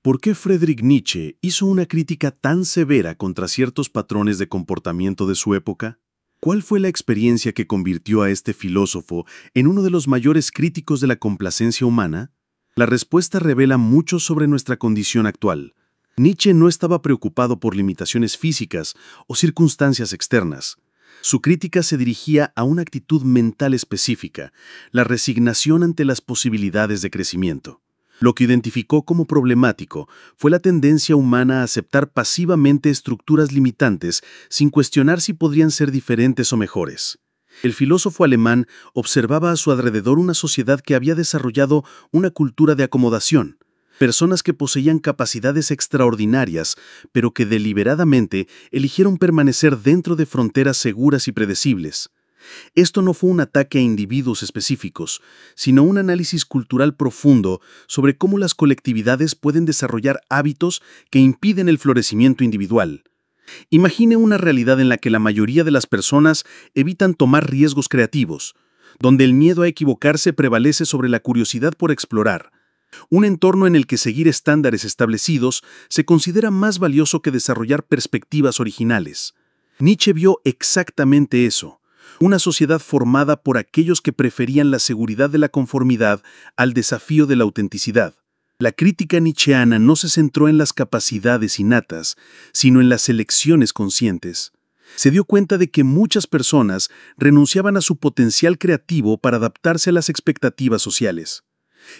¿Por qué Friedrich Nietzsche hizo una crítica tan severa contra ciertos patrones de comportamiento de su época? ¿Cuál fue la experiencia que convirtió a este filósofo en uno de los mayores críticos de la complacencia humana? La respuesta revela mucho sobre nuestra condición actual. Nietzsche no estaba preocupado por limitaciones físicas o circunstancias externas. Su crítica se dirigía a una actitud mental específica, la resignación ante las posibilidades de crecimiento. Lo que identificó como problemático fue la tendencia humana a aceptar pasivamente estructuras limitantes sin cuestionar si podrían ser diferentes o mejores. El filósofo alemán observaba a su alrededor una sociedad que había desarrollado una cultura de acomodación, personas que poseían capacidades extraordinarias, pero que deliberadamente eligieron permanecer dentro de fronteras seguras y predecibles. Esto no fue un ataque a individuos específicos, sino un análisis cultural profundo sobre cómo las colectividades pueden desarrollar hábitos que impiden el florecimiento individual. Imagine una realidad en la que la mayoría de las personas evitan tomar riesgos creativos, donde el miedo a equivocarse prevalece sobre la curiosidad por explorar. Un entorno en el que seguir estándares establecidos se considera más valioso que desarrollar perspectivas originales. Nietzsche vio exactamente eso. Una sociedad formada por aquellos que preferían la seguridad de la conformidad al desafío de la autenticidad. La crítica nietzscheana no se centró en las capacidades innatas, sino en las elecciones conscientes. Se dio cuenta de que muchas personas renunciaban a su potencial creativo para adaptarse a las expectativas sociales.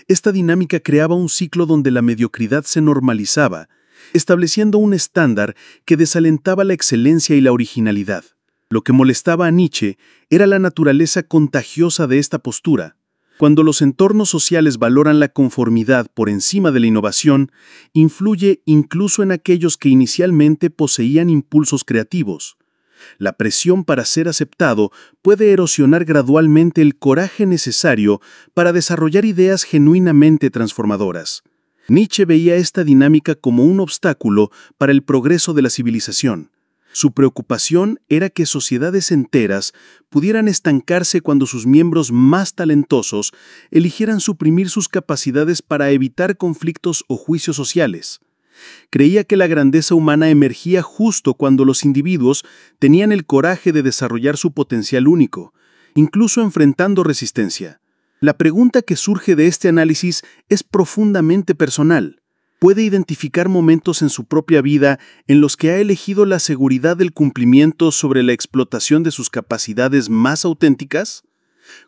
Esta dinámica creaba un ciclo donde la mediocridad se normalizaba, estableciendo un estándar que desalentaba la excelencia y la originalidad. Lo que molestaba a Nietzsche era la naturaleza contagiosa de esta postura. Cuando los entornos sociales valoran la conformidad por encima de la innovación, influye incluso en aquellos que inicialmente poseían impulsos creativos. La presión para ser aceptado puede erosionar gradualmente el coraje necesario para desarrollar ideas genuinamente transformadoras. Nietzsche veía esta dinámica como un obstáculo para el progreso de la civilización. Su preocupación era que sociedades enteras pudieran estancarse cuando sus miembros más talentosos eligieran suprimir sus capacidades para evitar conflictos o juicios sociales. Creía que la grandeza humana emergía justo cuando los individuos tenían el coraje de desarrollar su potencial único, incluso enfrentando resistencia. La pregunta que surge de este análisis es profundamente personal. ¿Puede identificar momentos en su propia vida en los que ha elegido la seguridad del cumplimiento sobre la explotación de sus capacidades más auténticas?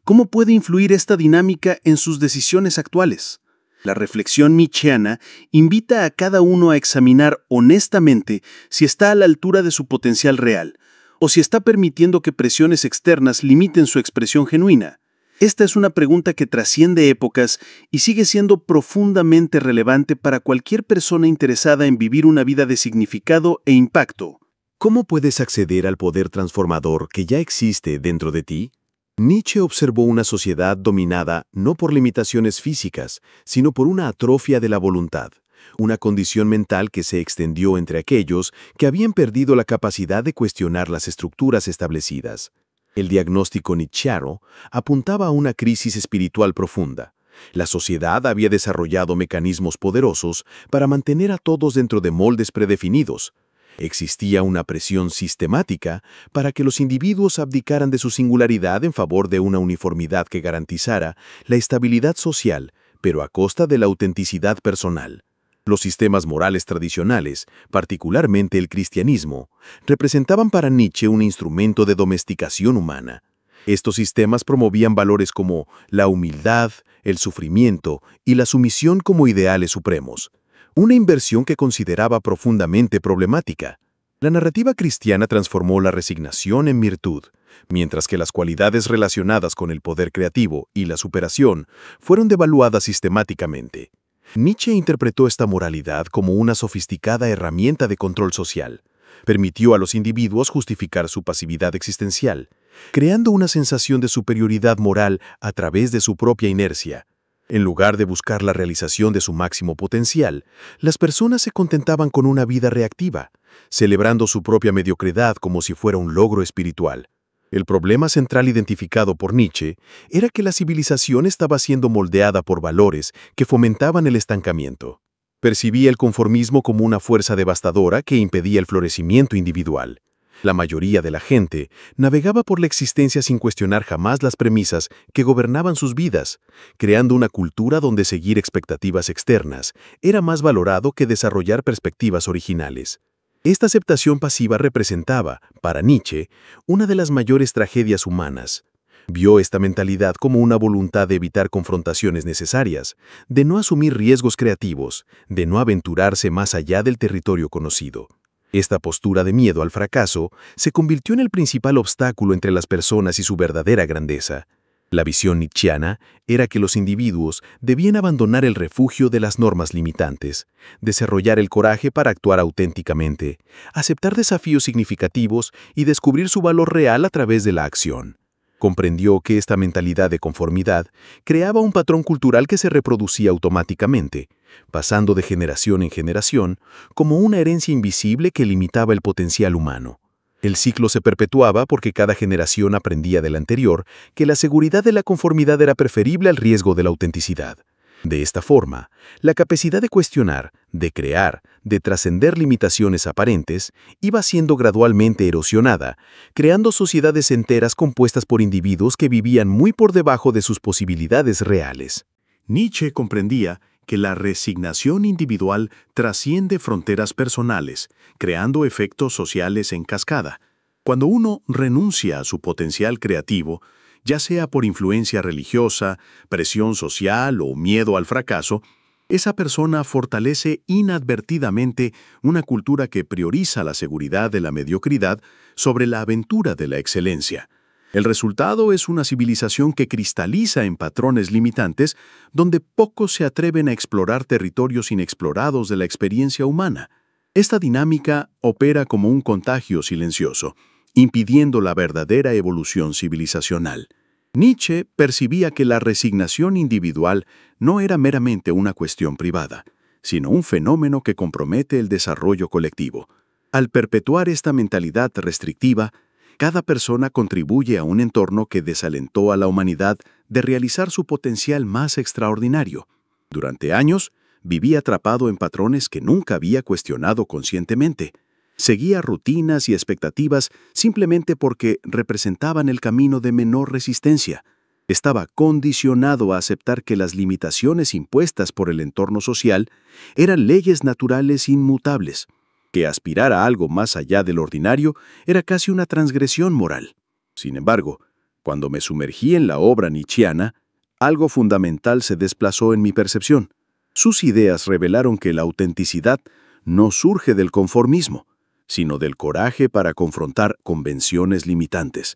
¿Cómo puede influir esta dinámica en sus decisiones actuales? La reflexión nietzscheana invita a cada uno a examinar honestamente si está a la altura de su potencial real, o si está permitiendo que presiones externas limiten su expresión genuina. Esta es una pregunta que trasciende épocas y sigue siendo profundamente relevante para cualquier persona interesada en vivir una vida de significado e impacto. ¿Cómo puedes acceder al poder transformador que ya existe dentro de ti? Nietzsche observó una sociedad dominada no por limitaciones físicas, sino por una atrofia de la voluntad, una condición mental que se extendió entre aquellos que habían perdido la capacidad de cuestionar las estructuras establecidas. El diagnóstico nietzscheano apuntaba a una crisis espiritual profunda. La sociedad había desarrollado mecanismos poderosos para mantener a todos dentro de moldes predefinidos. Existía una presión sistemática para que los individuos abdicaran de su singularidad en favor de una uniformidad que garantizara la estabilidad social, pero a costa de la autenticidad personal. Los sistemas morales tradicionales, particularmente el cristianismo, representaban para Nietzsche un instrumento de domesticación humana. Estos sistemas promovían valores como la humildad, el sufrimiento y la sumisión como ideales supremos, una inversión que consideraba profundamente problemática. La narrativa cristiana transformó la resignación en virtud, mientras que las cualidades relacionadas con el poder creativo y la superación fueron devaluadas sistemáticamente. Nietzsche interpretó esta moralidad como una sofisticada herramienta de control social. Permitió a los individuos justificar su pasividad existencial, creando una sensación de superioridad moral a través de su propia inercia. En lugar de buscar la realización de su máximo potencial, las personas se contentaban con una vida reactiva, celebrando su propia mediocridad como si fuera un logro espiritual. El problema central identificado por Nietzsche era que la civilización estaba siendo moldeada por valores que fomentaban el estancamiento. Percibía el conformismo como una fuerza devastadora que impedía el florecimiento individual. La mayoría de la gente navegaba por la existencia sin cuestionar jamás las premisas que gobernaban sus vidas, creando una cultura donde seguir expectativas externas era más valorado que desarrollar perspectivas originales. Esta aceptación pasiva representaba, para Nietzsche, una de las mayores tragedias humanas. Vio esta mentalidad como una voluntad de evitar confrontaciones necesarias, de no asumir riesgos creativos, de no aventurarse más allá del territorio conocido. Esta postura de miedo al fracaso se convirtió en el principal obstáculo entre las personas y su verdadera grandeza. La visión nietzscheana era que los individuos debían abandonar el refugio de las normas limitantes, desarrollar el coraje para actuar auténticamente, aceptar desafíos significativos y descubrir su valor real a través de la acción. Comprendió que esta mentalidad de conformidad creaba un patrón cultural que se reproducía automáticamente, pasando de generación en generación, como una herencia invisible que limitaba el potencial humano. El ciclo se perpetuaba porque cada generación aprendía de la anterior que la seguridad de la conformidad era preferible al riesgo de la autenticidad. De esta forma, la capacidad de cuestionar, de crear, de trascender limitaciones aparentes, iba siendo gradualmente erosionada, creando sociedades enteras compuestas por individuos que vivían muy por debajo de sus posibilidades reales. Nietzsche comprendía que la resignación individual trasciende fronteras personales, creando efectos sociales en cascada. Cuando uno renuncia a su potencial creativo, ya sea por influencia religiosa, presión social o miedo al fracaso, esa persona fortalece inadvertidamente una cultura que prioriza la seguridad de la mediocridad sobre la aventura de la excelencia. El resultado es una civilización que cristaliza en patrones limitantes donde pocos se atreven a explorar territorios inexplorados de la experiencia humana. Esta dinámica opera como un contagio silencioso, impidiendo la verdadera evolución civilizacional. Nietzsche percibía que la resignación individual no era meramente una cuestión privada, sino un fenómeno que compromete el desarrollo colectivo. Al perpetuar esta mentalidad restrictiva, cada persona contribuye a un entorno que desalentó a la humanidad de realizar su potencial más extraordinario. Durante años, vivía atrapado en patrones que nunca había cuestionado conscientemente. Seguía rutinas y expectativas simplemente porque representaban el camino de menor resistencia. Estaba condicionado a aceptar que las limitaciones impuestas por el entorno social eran leyes naturales inmutables, que aspirar a algo más allá del ordinario era casi una transgresión moral. Sin embargo, cuando me sumergí en la obra nietzscheana, algo fundamental se desplazó en mi percepción. Sus ideas revelaron que la autenticidad no surge del conformismo, sino del coraje para confrontar convenciones limitantes.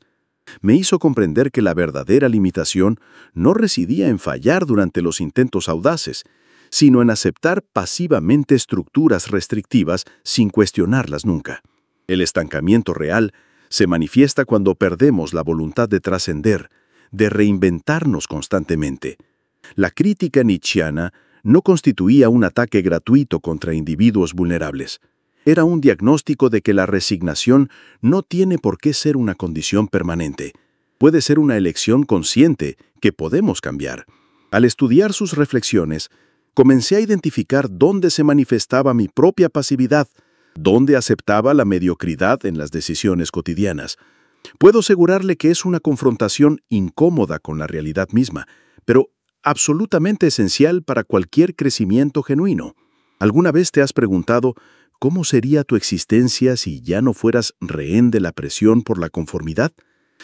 Me hizo comprender que la verdadera limitación no residía en fallar durante los intentos audaces, sino en aceptar pasivamente estructuras restrictivas sin cuestionarlas nunca. El estancamiento real se manifiesta cuando perdemos la voluntad de trascender, de reinventarnos constantemente. La crítica nietzscheana no constituía un ataque gratuito contra individuos vulnerables. Era un diagnóstico de que la resignación no tiene por qué ser una condición permanente. Puede ser una elección consciente que podemos cambiar. Al estudiar sus reflexiones, comencé a identificar dónde se manifestaba mi propia pasividad, dónde aceptaba la mediocridad en las decisiones cotidianas. Puedo asegurarle que es una confrontación incómoda con la realidad misma, pero absolutamente esencial para cualquier crecimiento genuino. ¿Alguna vez te has preguntado cómo sería tu existencia si ya no fueras rehén de la presión por la conformidad?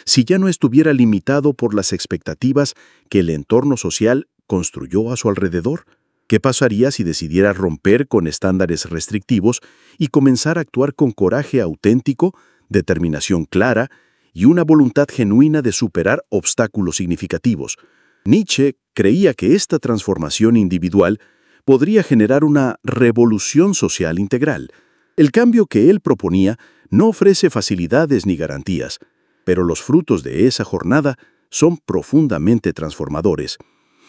Si ya no estuviera limitado por las expectativas que el entorno social construyó a su alrededor. ¿Qué pasaría si decidieras romper con estándares restrictivos y comenzar a actuar con coraje auténtico, determinación clara y una voluntad genuina de superar obstáculos significativos? Nietzsche creía que esta transformación individual podría generar una revolución social integral. El cambio que él proponía no ofrece facilidades ni garantías, pero los frutos de esa jornada son profundamente transformadores.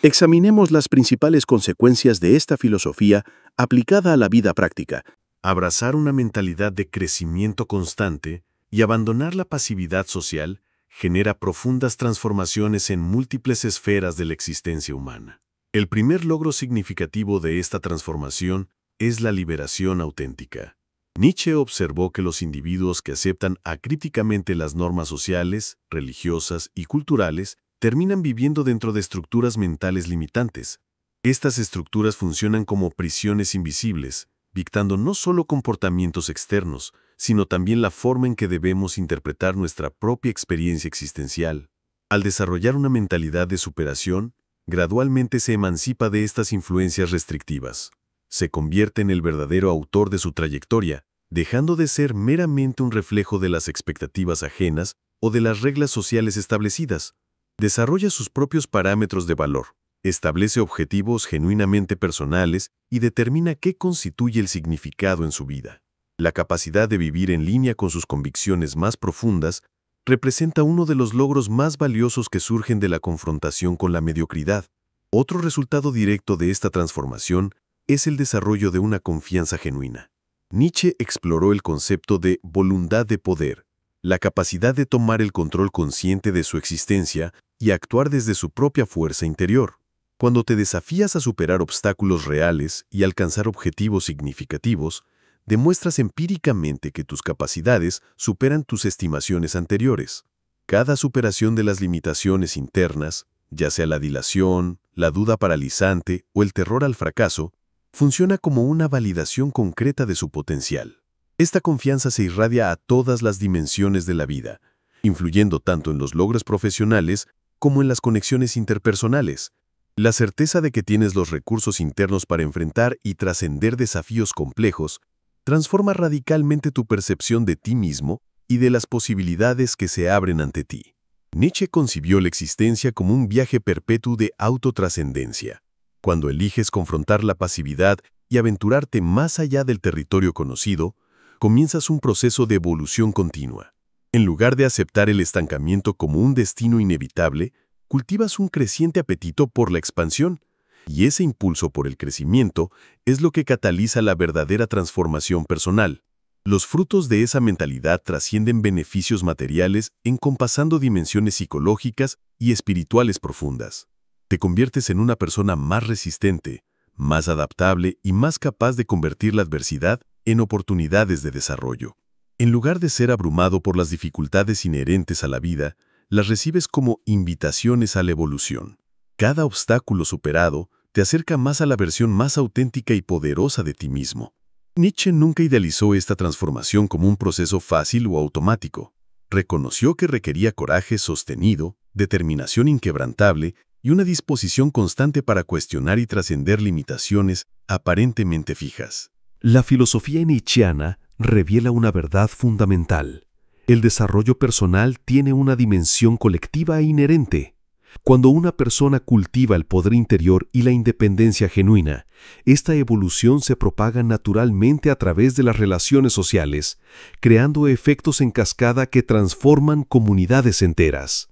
Examinemos las principales consecuencias de esta filosofía aplicada a la vida práctica. Abrazar una mentalidad de crecimiento constante y abandonar la pasividad social genera profundas transformaciones en múltiples esferas de la existencia humana. El primer logro significativo de esta transformación es la liberación auténtica. Nietzsche observó que los individuos que aceptan acríticamente las normas sociales, religiosas y culturales terminan viviendo dentro de estructuras mentales limitantes. Estas estructuras funcionan como prisiones invisibles, dictando no solo comportamientos externos, sino también la forma en que debemos interpretar nuestra propia experiencia existencial. Al desarrollar una mentalidad de superación, gradualmente se emancipa de estas influencias restrictivas. Se convierte en el verdadero autor de su trayectoria, dejando de ser meramente un reflejo de las expectativas ajenas o de las reglas sociales establecidas. Desarrolla sus propios parámetros de valor, establece objetivos genuinamente personales y determina qué constituye el significado en su vida. La capacidad de vivir en línea con sus convicciones más profundas representa uno de los logros más valiosos que surgen de la confrontación con la mediocridad. Otro resultado directo de esta transformación es el desarrollo de una confianza genuina. Nietzsche exploró el concepto de voluntad de poder, la capacidad de tomar el control consciente de su existencia y actuar desde su propia fuerza interior. Cuando te desafías a superar obstáculos reales y alcanzar objetivos significativos, demuestras empíricamente que tus capacidades superan tus estimaciones anteriores. Cada superación de las limitaciones internas, ya sea la dilación, la duda paralizante o el terror al fracaso, funciona como una validación concreta de su potencial. Esta confianza se irradia a todas las dimensiones de la vida, influyendo tanto en los logros profesionales como en las conexiones interpersonales. La certeza de que tienes los recursos internos para enfrentar y trascender desafíos complejos transforma radicalmente tu percepción de ti mismo y de las posibilidades que se abren ante ti. Nietzsche concibió la existencia como un viaje perpetuo de autotrascendencia. Cuando eliges confrontar la pasividad y aventurarte más allá del territorio conocido, comienzas un proceso de evolución continua. En lugar de aceptar el estancamiento como un destino inevitable, cultivas un creciente apetito por la expansión, y ese impulso por el crecimiento es lo que cataliza la verdadera transformación personal. Los frutos de esa mentalidad trascienden beneficios materiales encompasando dimensiones psicológicas y espirituales profundas. Te conviertes en una persona más resistente, más adaptable y más capaz de convertir la adversidad en oportunidades de desarrollo. En lugar de ser abrumado por las dificultades inherentes a la vida, las recibes como invitaciones a la evolución. Cada obstáculo superado te acerca más a la versión más auténtica y poderosa de ti mismo. Nietzsche nunca idealizó esta transformación como un proceso fácil o automático. Reconoció que requería coraje sostenido, determinación inquebrantable y una disposición constante para cuestionar y trascender limitaciones aparentemente fijas. La filosofía nietzscheana revela una verdad fundamental. El desarrollo personal tiene una dimensión colectiva inherente. Cuando una persona cultiva el poder interior y la independencia genuina, esta evolución se propaga naturalmente a través de las relaciones sociales, creando efectos en cascada que transforman comunidades enteras.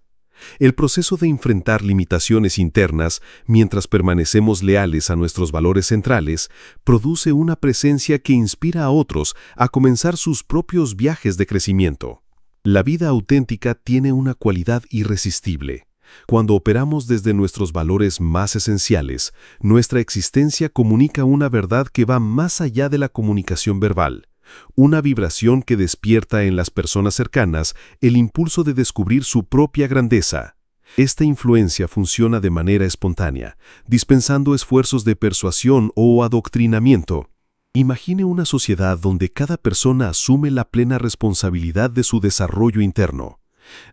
El proceso de enfrentar limitaciones internas mientras permanecemos leales a nuestros valores centrales produce una presencia que inspira a otros a comenzar sus propios viajes de crecimiento. La vida auténtica tiene una cualidad irresistible. Cuando operamos desde nuestros valores más esenciales, nuestra existencia comunica una verdad que va más allá de la comunicación verbal, una vibración que despierta en las personas cercanas el impulso de descubrir su propia grandeza. Esta influencia funciona de manera espontánea, dispensando esfuerzos de persuasión o adoctrinamiento. Imagine una sociedad donde cada persona asume la plena responsabilidad de su desarrollo interno.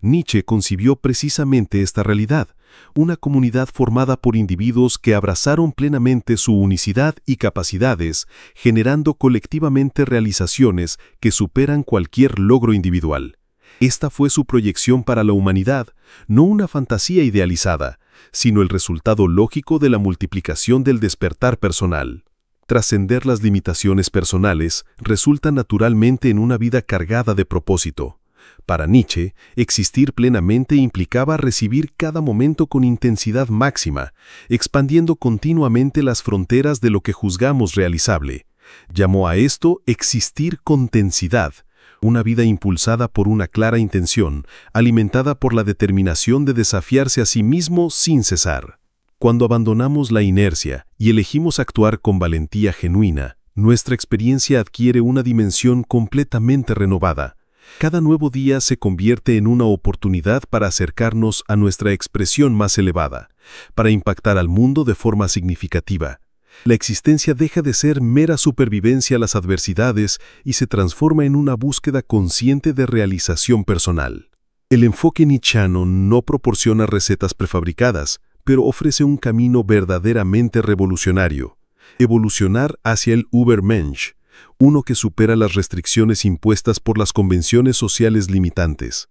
Nietzsche concibió precisamente esta realidad, una comunidad formada por individuos que abrazaron plenamente su unicidad y capacidades, generando colectivamente realizaciones que superan cualquier logro individual. Esta fue su proyección para la humanidad, no una fantasía idealizada, sino el resultado lógico de la multiplicación del despertar personal. Trascender las limitaciones personales resulta naturalmente en una vida cargada de propósito. Para Nietzsche, existir plenamente implicaba recibir cada momento con intensidad máxima, expandiendo continuamente las fronteras de lo que juzgamos realizable. Llamó a esto existir con tensidad, una vida impulsada por una clara intención, alimentada por la determinación de desafiarse a sí mismo sin cesar. Cuando abandonamos la inercia y elegimos actuar con valentía genuina, nuestra experiencia adquiere una dimensión completamente renovada. Cada nuevo día se convierte en una oportunidad para acercarnos a nuestra expresión más elevada, para impactar al mundo de forma significativa. La existencia deja de ser mera supervivencia a las adversidades y se transforma en una búsqueda consciente de realización personal. El enfoque nietzscheano no proporciona recetas prefabricadas, pero ofrece un camino verdaderamente revolucionario. Evolucionar hacia el Übermensch, uno que supera las restricciones impuestas por las convenciones sociales limitantes.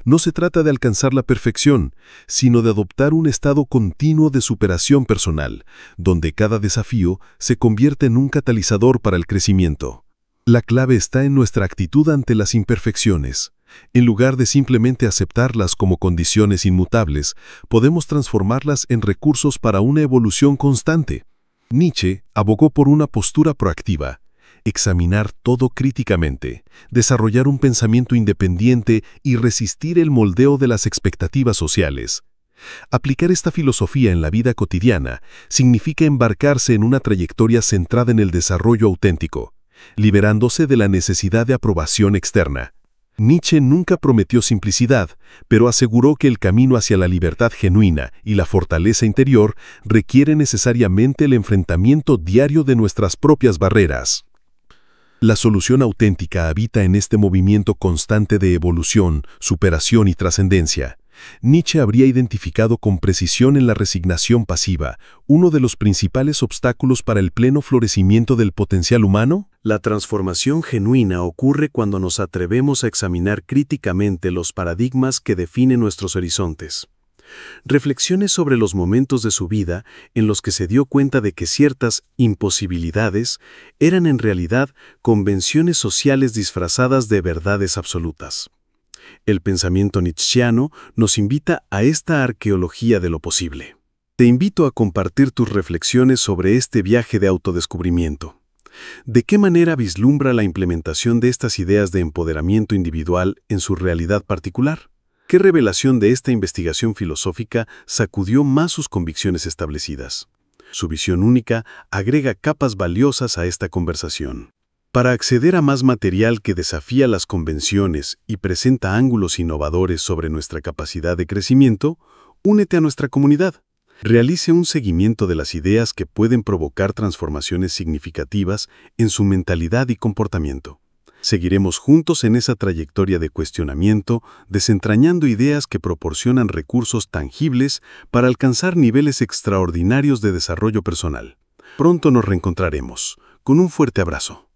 No se trata de alcanzar la perfección, sino de adoptar un estado continuo de superación personal, donde cada desafío se convierte en un catalizador para el crecimiento. La clave está en nuestra actitud ante las imperfecciones. En lugar de simplemente aceptarlas como condiciones inmutables, podemos transformarlas en recursos para una evolución constante. Nietzsche abogó por una postura proactiva, examinar todo críticamente, desarrollar un pensamiento independiente y resistir el moldeo de las expectativas sociales. Aplicar esta filosofía en la vida cotidiana significa embarcarse en una trayectoria centrada en el desarrollo auténtico, liberándose de la necesidad de aprobación externa. Nietzsche nunca prometió simplicidad, pero aseguró que el camino hacia la libertad genuina y la fortaleza interior requiere necesariamente el enfrentamiento diario de nuestras propias barreras. La solución auténtica habita en este movimiento constante de evolución, superación y trascendencia. Nietzsche habría identificado con precisión en la resignación pasiva uno de los principales obstáculos para el pleno florecimiento del potencial humano. La transformación genuina ocurre cuando nos atrevemos a examinar críticamente los paradigmas que definen nuestros horizontes. Reflexiones sobre los momentos de su vida en los que se dio cuenta de que ciertas imposibilidades eran en realidad convenciones sociales disfrazadas de verdades absolutas. El pensamiento nietzscheano nos invita a esta arqueología de lo posible. Te invito a compartir tus reflexiones sobre este viaje de autodescubrimiento. ¿De qué manera vislumbra la implementación de estas ideas de empoderamiento individual en su realidad particular? ¿Qué revelación de esta investigación filosófica sacudió más sus convicciones establecidas? Su visión única agrega capas valiosas a esta conversación. Para acceder a más material que desafía las convenciones y presenta ángulos innovadores sobre nuestra capacidad de crecimiento, únete a nuestra comunidad. Realice un seguimiento de las ideas que pueden provocar transformaciones significativas en su mentalidad y comportamiento. Seguiremos juntos en esa trayectoria de cuestionamiento, desentrañando ideas que proporcionan recursos tangibles para alcanzar niveles extraordinarios de desarrollo personal. Pronto nos reencontraremos. Con un fuerte abrazo.